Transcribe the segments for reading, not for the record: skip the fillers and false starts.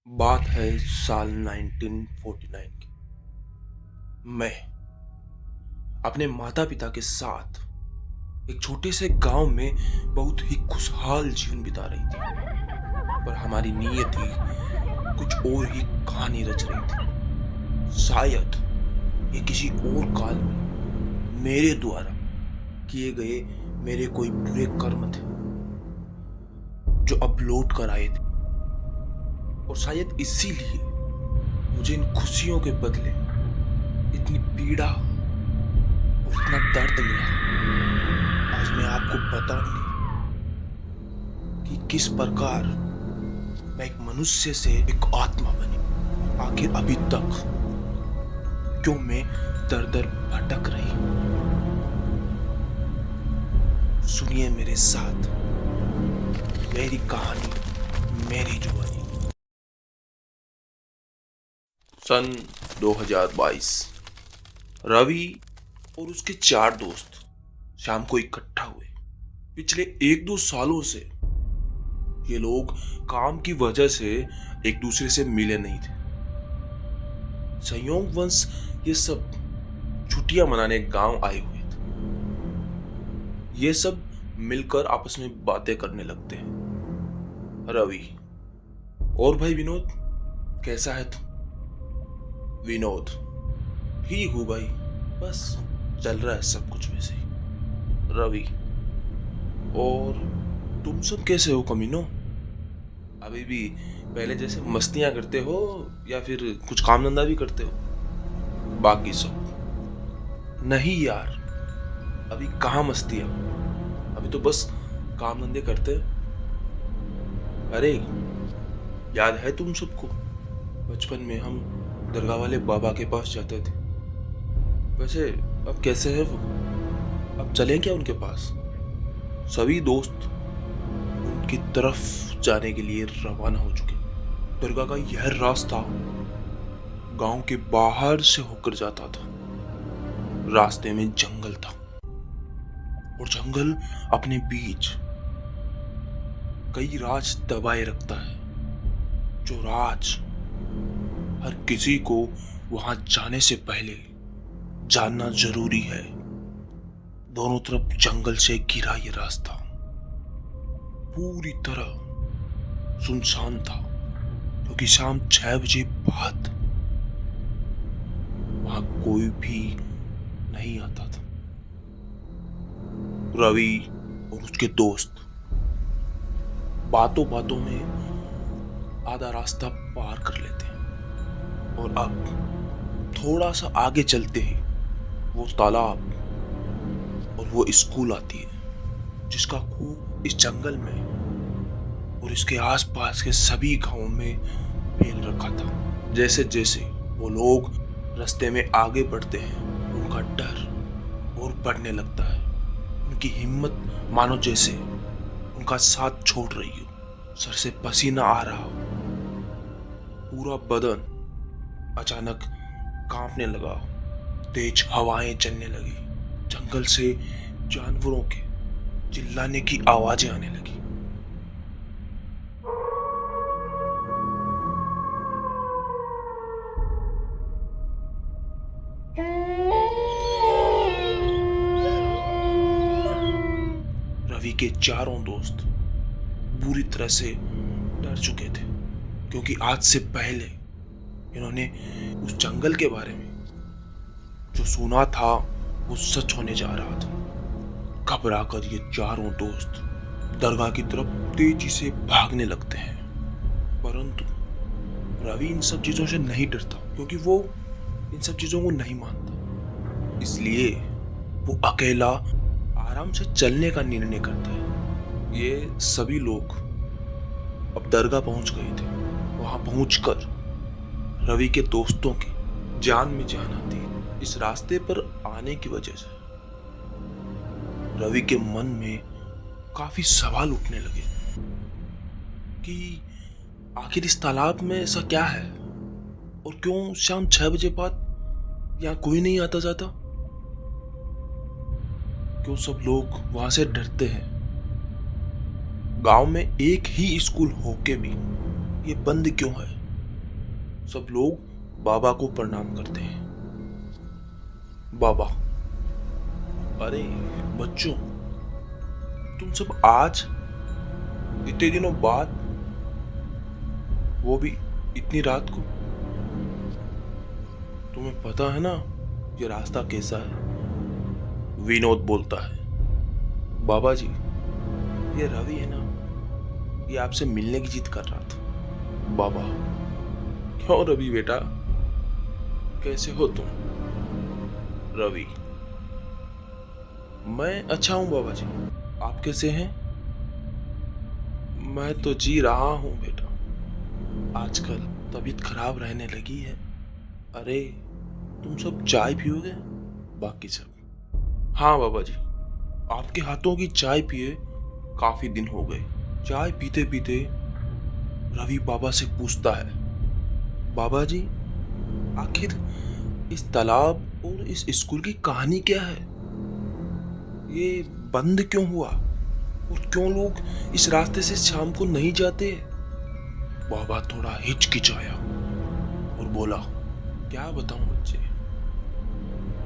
बात है साल 1949 की। मैं अपने माता पिता के साथ एक छोटे से गांव में बहुत ही खुशहाल जीवन बिता रही थी। पर हमारी नियति कुछ और ही कहानी रच रही थी। शायद ये किसी और काल में मेरे द्वारा किए गए मेरे कोई बुरे कर्म थे जो अब लौट कर आए थे। और शायद इसीलिए मुझे इन खुशियों के बदले इतनी पीड़ा और इतना दर्द मिला। आज मैं आपको बताऊंगी कि किस प्रकार मैं एक मनुष्य से एक आत्मा बनी। आखिर अभी तक क्यों मैं दर दर भटक रही हूं। सुनिए मेरे साथ मेरी कहानी, मेरी जुबानी। सन 2022 रवि और उसके 4 दोस्त शाम को इकट्ठा हुए। पिछले 1-2 सालों से ये लोग काम की वजह से एक दूसरे से मिले नहीं थे। संयोगवश ये सब छुट्टियां मनाने गांव आए हुए थे। ये सब मिलकर आपस में बातें करने लगते हैं। रवि, और भाई विनोद, कैसा है तू? विनोद, ठीक हूँ भाई, बस चल रहा है सब कुछ वैसे ही। रवि, और तुम सब कैसे हो कमीनो? अभी भी पहले जैसे मस्तियां करते हो या फिर कुछ काम धंधा भी करते हो? बाकी सब नहीं यार, अभी कहाँ मस्तियां, अभी तो बस काम धंधे करते। अरे याद है तुम सबको बचपन में हम दरगाह वाले बाबा के पास जाते थे? वैसे अब कैसे है वो? अब चलें क्या उनके पास? सभी दोस्त उनकी तरफ जाने के लिए रवाना हो चुके। दरगाह का यह रास्ता गांव के बाहर से होकर जाता था। रास्ते में जंगल था और जंगल अपने बीच कई राज दबाए रखता है, जो राज हर किसी को वहां जाने से पहले जानना जरूरी है। दोनों तरफ जंगल से घिरा ये रास्ता पूरी तरह सुनसान था, क्योंकि शाम 6 बजे बाद वहां कोई भी नहीं आता था। रवि और उसके दोस्त बातों बातों में आधा रास्ता पार कर लेते हैं और अब थोड़ा सा आगे चलते ही वो तालाब और वो स्कूल आती है, जिसका खूब इस जंगल में और इसके आसपास के सभी गांवों में फैल रखा था। जैसे जैसे वो लोग रास्ते में आगे बढ़ते हैं, उनका डर और बढ़ने लगता है। उनकी हिम्मत मानो जैसे उनका साथ छोड़ रही हो। सर से पसीना आ रहा हो, पूरा बदन अचानक कांपने लगा, तेज हवाएं चलने लगी, जंगल से जानवरों के चिल्लाने की आवाजें आने लगी। रवि के चारों दोस्त बुरी तरह से डर चुके थे, क्योंकि आज से पहले इन्होंने उस जंगल के बारे में जो सुना था वो सच होने जा रहा था। घबराकर ये चारों दोस्त दरगाह की तरफ तेजी से भागने लगते हैं। परंतु रवि इन सब चीजों से नहीं डरता, क्योंकि वो इन सब चीजों को नहीं मानता। इसलिए वो अकेला आराम से चलने का निर्णय करता है। ये सभी लोग अब दरगाह पहुंच गए थे। वहां पहुंचकर रवि के दोस्तों की जान में जान आती है। इस रास्ते पर आने की वजह से रवि के मन में काफी सवाल उठने लगे कि आखिर इस तालाब में ऐसा क्या है, और क्यों शाम 6 बजे बाद यहाँ कोई नहीं आता जाता? क्यों सब लोग वहां से डरते हैं? गांव में एक ही स्कूल होके भी ये बंद क्यों है? सब लोग बाबा को प्रणाम करते हैं। बाबा, अरे बच्चों, तुम सब आज इतने दिनों बाद, वो भी इतनी रात को, तुम्हें पता है ना ये रास्ता कैसा है? विनोद बोलता है। बाबा जी, ये रवि है ना, ये आपसे मिलने की जिद कर रहा था। बाबा, क्यों रवि बेटा, कैसे हो तुम? रवि, मैं अच्छा हूं बाबा जी, आप कैसे हैं? मैं तो जी रहा हूं बेटा, आजकल तबीयत खराब रहने लगी है। अरे तुम सब चाय पियोगे? बाकी सब। हाँ बाबा जी, आपके हाथों की चाय पिए काफी दिन हो गए। चाय पीते पीते रवि बाबा से पूछता है, बाबा जी, आखिर इस तालाब और इस स्कूल की कहानी क्या है? ये बंद क्यों हुआ और क्यों लोग इस रास्ते से शाम को नहीं जाते? बाबा थोड़ा हिचकिचाया और बोला, क्या बताऊं बच्चे,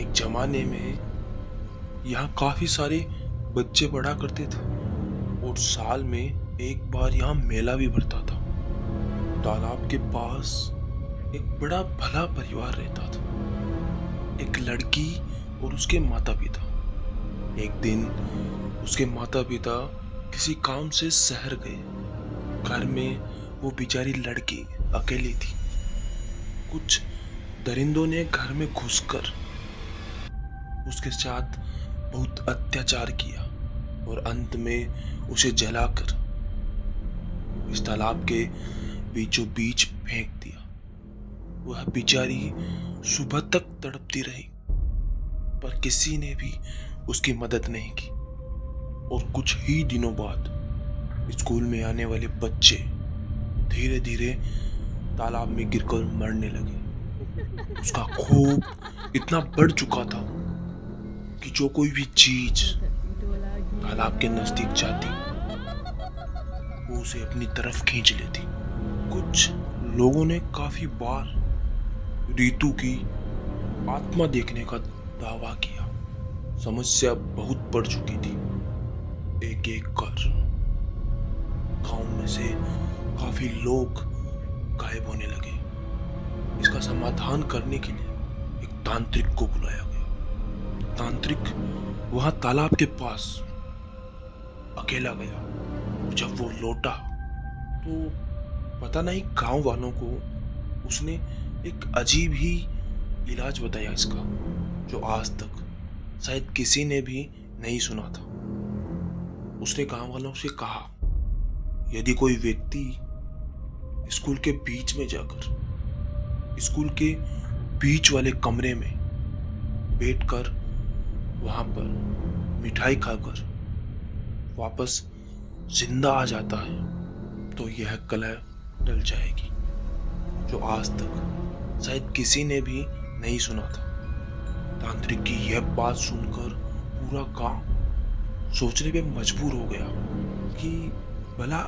एक जमाने में यहाँ काफी सारे बच्चे पढ़ा करते थे और साल में एक बार यहाँ मेला भी भरता था। तालाब के पास एक बड़ा भला परिवार रहता था, एक लड़की और उसके माता पिता। एक दिन उसके माता पिता किसी काम से शहर गए। घर में वो बेचारी लड़की अकेली थी। कुछ दरिंदों ने घर में घुसकर उसके साथ बहुत अत्याचार किया और अंत में उसे जलाकर इस तालाब के बीचों बीच फेंक दिया। वह बेचारी सुबह तक तड़पती रही, पर किसी ने भी उसकी मदद नहीं की। और कुछ ही दिनों बाद स्कूल में आने वाले बच्चे धीरे धीरे तालाब में गिरकर मरने लगे। उसका खून इतना बढ़ चुका था कि जो कोई भी चीज तालाब के नजदीक जाती वो उसे अपनी तरफ खींच लेती। कुछ लोगों ने काफी बार रीतू की आत्मा देखने का दावा किया। समस्या बहुत बढ़ चुकी थी। एक एक कर गांव में से काफी लोग गायब होने लगे। इसका समाधान करने के लिए एक तांत्रिक को बुलाया गया। तांत्रिक वहां तालाब के पास अकेला गया और जब वो लौटा तो पता नहीं गांव वालों को उसने एक अजीब ही इलाज बताया इसका, जो आज तक शायद किसी ने भी नहीं सुना था। उसने गांव वालों से कहा, यदि कोई व्यक्ति स्कूल के बीच में जाकर स्कूल के बीच वाले कमरे में बैठकर वहां पर मिठाई खाकर वापस जिंदा आ जाता है तो यह कला टल जाएगी, जो आज तक शायद किसी ने भी नहीं सुना था। तांत्रिक की यह बात सुनकर पूरा गांव सोचने पे मजबूर हो गया कि भला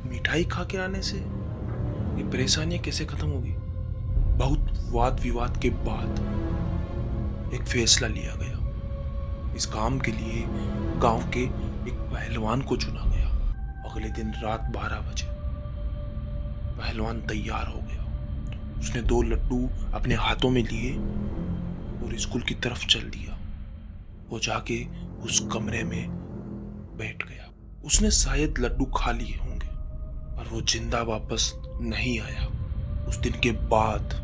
मिठाई खा के आने से ये परेशानियां कैसे खत्म होगी। बहुत वाद विवाद के बाद एक फैसला लिया गया। इस काम के लिए गांव के एक पहलवान को चुना गया। अगले दिन रात 12 बजे पहलवान तैयार हो गया। उसने 2 लड्डू अपने हाथों में लिए और स्कूल की तरफ चल दिया। वो जाके उस कमरे में बैठ गया। उसने शायद लड्डू खा लिए होंगे, पर वो जिंदा वापस नहीं आया। उस दिन के बाद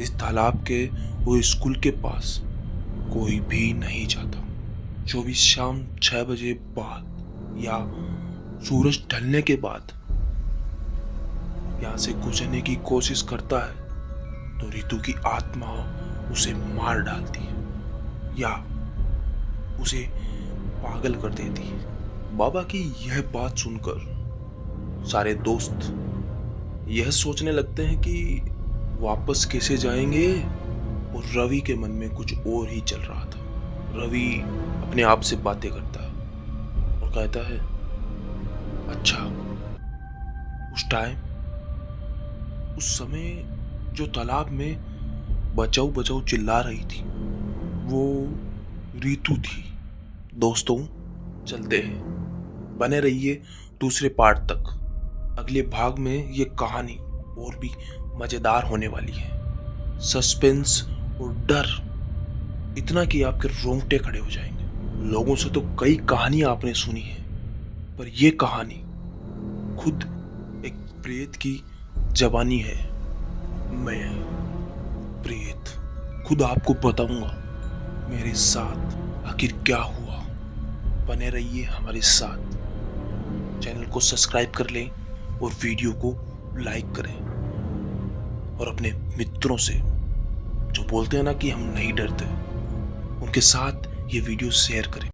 इस तालाब के वो स्कूल के पास कोई भी नहीं जाता। जो भी शाम 6 बजे बाद या सूरज ढलने के बाद यहाँ से गुजरने की कोशिश करता है तो ऋतु की आत्मा उसे मार डालती है या उसे पागल कर देती है। बाबा की यह बात सुनकर सारे दोस्त यह सोचने लगते हैं कि वापस कैसे जाएंगे, और रवि के मन में कुछ और ही चल रहा था। रवि अपने आप से बातें करता है और कहता है, अच्छा उस टाइम उस समय जो तालाब में बचाओ बचाओ चिल्ला रही थी वो रीतू थी। दोस्तों, चलते हैं, बने रहिए दूसरे पार्ट तक। अगले भाग में ये कहानी और भी मजेदार होने वाली है। सस्पेंस और डर इतना कि आपके रोंगटे खड़े हो जाएंगे। लोगों से तो कई कहानियां आपने सुनी है, पर यह कहानी खुद एक प्रेत की जवानी है। मैं प्रेत खुद आपको बताऊंगा मेरे साथ आखिर क्या हुआ। बने रहिए हमारे साथ। चैनल को सब्सक्राइब कर लें और वीडियो को लाइक करें, और अपने मित्रों से जो बोलते हैं ना कि हम नहीं डरते, उनके साथ ये वीडियो शेयर करें।